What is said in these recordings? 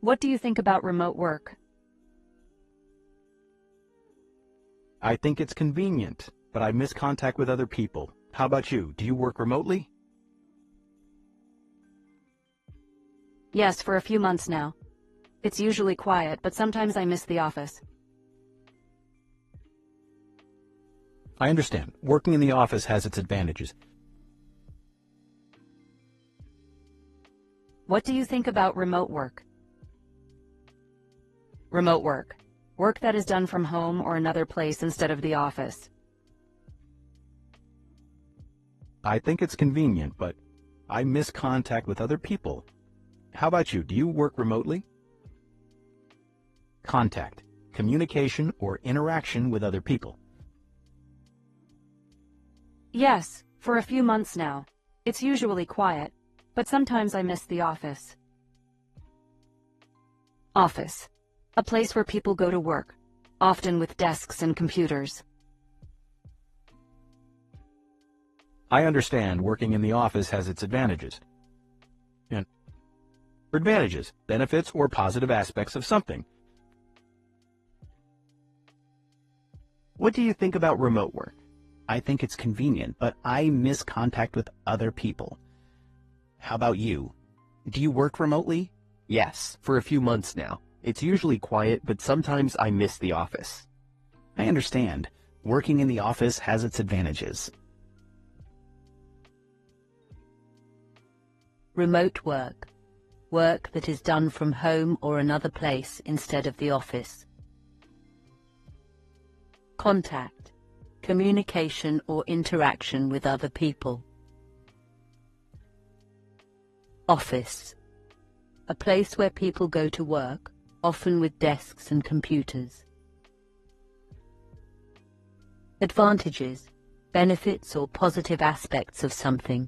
What do you think about remote work? I think it's convenient, but I miss contact with other people. How about you? Do you work remotely? Yes, for a few months now. It's usually quiet, but sometimes I miss the office. I understand. Working in the office has its advantages. What do you think about remote work? Remote work. Work that is done from home or another place instead of the office. I think it's convenient, but I miss contact with other people. How about you? Do you work remotely? Contact, communication, or interaction with other people. Yes, for a few months now. It's usually quiet, but sometimes I miss the office. Office. A place where people go to work, often with desks and computers. I understand working in the office has its advantages. And advantages, benefits, or positive aspects of something. What do you think about remote work? I think it's convenient, but I miss contact with other people. How about you? Do you work remotely? Yes, for a few months now. It's usually quiet, but sometimes I miss the office. I understand. Working in the office has its advantages. Remote work. Work that is done from home or another place instead of the office. Contact. Communication or interaction with other people. Office. A place where people go to work, often with desks and computers. Advantages. Benefits or positive aspects of something.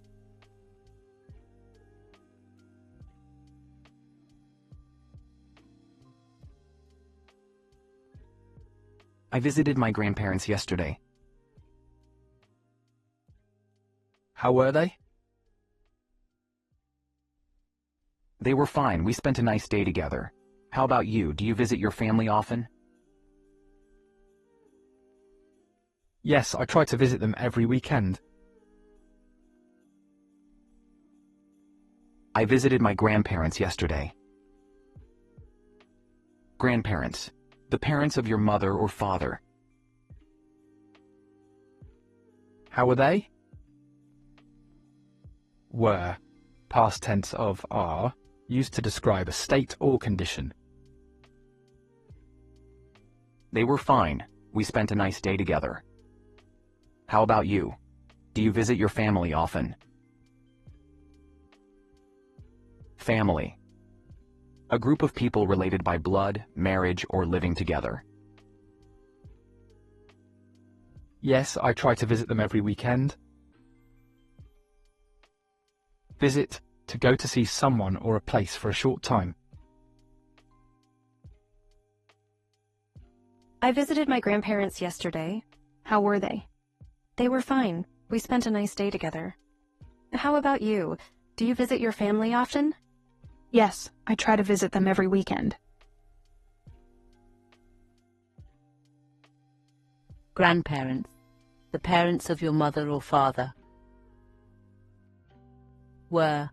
I visited my grandparents yesterday. How were they? They were fine. We spent a nice day together. How about you? Do you visit your family often? Yes, I try to visit them every weekend. I visited my grandparents yesterday. Grandparents. The parents of your mother or father. How were they? Were, past tense of are, used to describe a state or condition. They were fine. We spent a nice day together. How about you? Do you visit your family often? Family. A group of people related by blood, marriage, or living together. Yes, I try to visit them every weekend. Visit, to go to see someone or a place for a short time. I visited my grandparents yesterday. How were they? They were fine. We spent a nice day together. How about you? Do you visit your family often? Yes, I try to visit them every weekend. Grandparents. The parents of your mother or father. Were,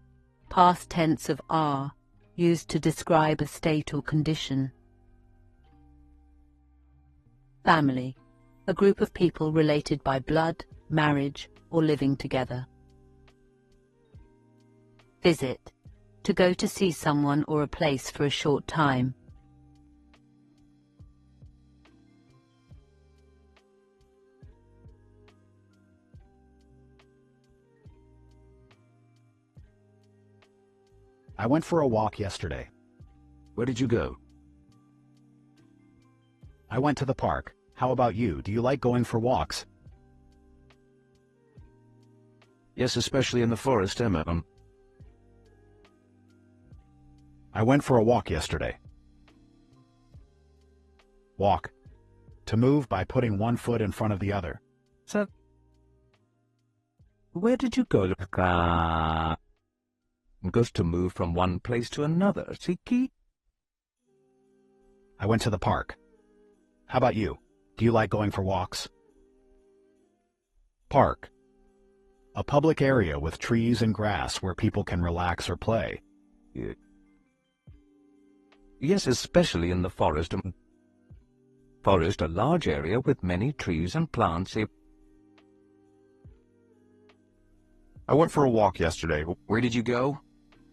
past tense of are, used to describe a state or condition. Family. A group of people related by blood, marriage, or living together. Visit. To go to see someone or a place for a short time. I went for a walk yesterday. Where did you go? I went to the park. How about you? Do you like going for walks? Yes, especially in the forest, Emma. I went for a walk yesterday. Walk. To move by putting one foot in front of the other. So, where did you go? Goes to move from one place to another, Siki? I went to the park. How about you? Do you like going for walks? Park. A public area with trees and grass where people can relax or play. Yes, especially in the forest. Forest, a large area with many trees and plants. I went for a walk yesterday. Where did you go?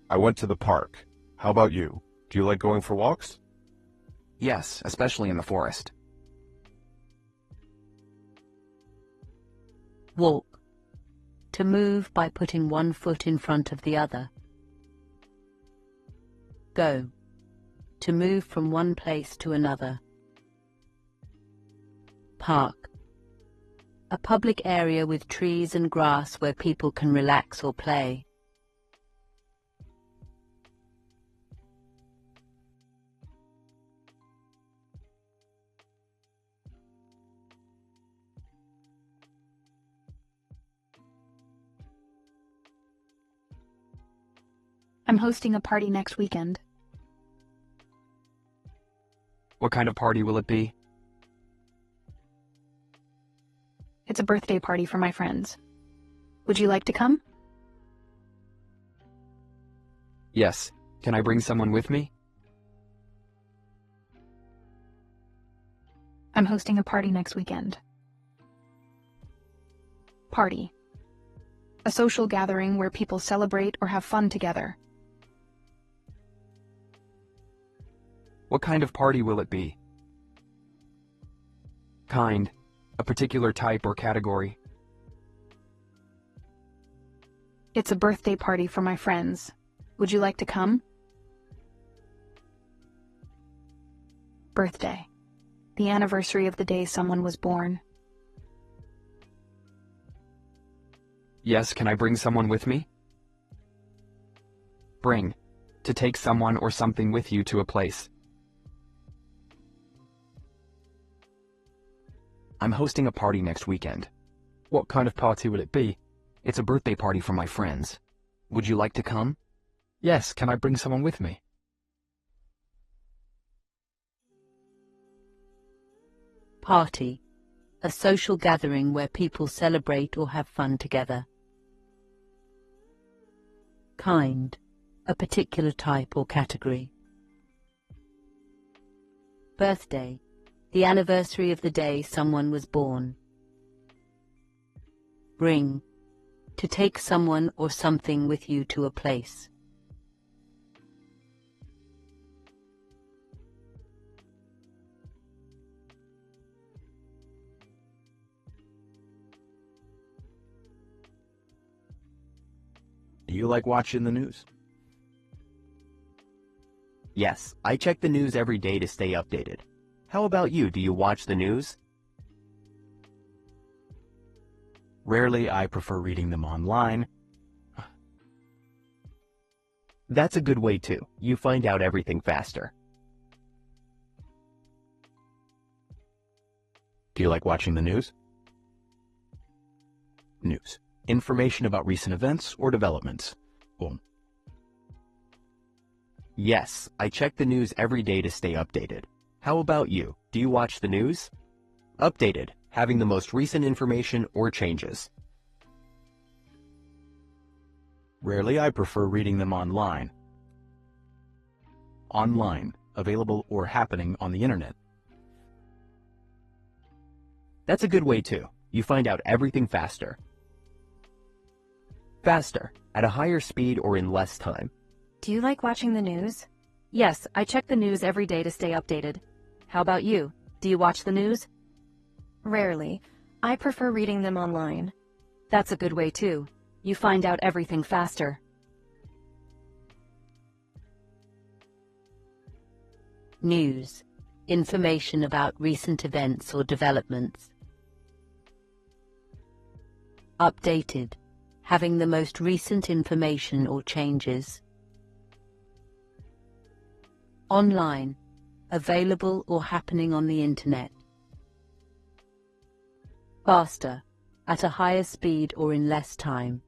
I went to the park. How about you? Do you like going for walks? Yes, especially in the forest. Walk. To move by putting one foot in front of the other. Go. To move from one place to another. Park. A public area with trees and grass where people can relax or play. I'm hosting a party next weekend. What kind of party will it be? It's a birthday party for my friends. Would you like to come? Yes. Can I bring someone with me? I'm hosting a party next weekend. Party. A social gathering where people celebrate or have fun together. What kind of party will it be? Kind. A particular type or category. It's a birthday party for my friends. Would you like to come? Birthday. The anniversary of the day someone was born. Yes, can I bring someone with me? Bring. To take someone or something with you to a place. I'm hosting a party next weekend. What kind of party will it be? It's a birthday party for my friends. Would you like to come? Yes, can I bring someone with me? Party. A social gathering where people celebrate or have fun together. Kind. A particular type or category. Birthday. The anniversary of the day someone was born. Bring. To take someone or something with you to a place. Do you like watching the news? Yes, I check the news every day to stay updated. How about you? Do you watch the news? Rarely. I prefer reading them online. That's a good way too. You find out everything faster. Do you like watching the news? News. Information about recent events or developments. Boom. Yes, I check the news every day to stay updated. How about you? Do you watch the news? Updated, having the most recent information or changes. Rarely. I prefer reading them online. Online. Available or happening on the internet. That's a good way too. You find out everything faster. Faster, at a higher speed or in less time. Do you like watching the news? Yes, I check the news every day to stay updated. How about you? Do you watch the news? Rarely. I prefer reading them online. That's a good way too. You find out everything faster. News. Information about recent events or developments. Updated. Having the most recent information or changes. Online. Available or happening on the internet. Faster. At a higher speed or in less time.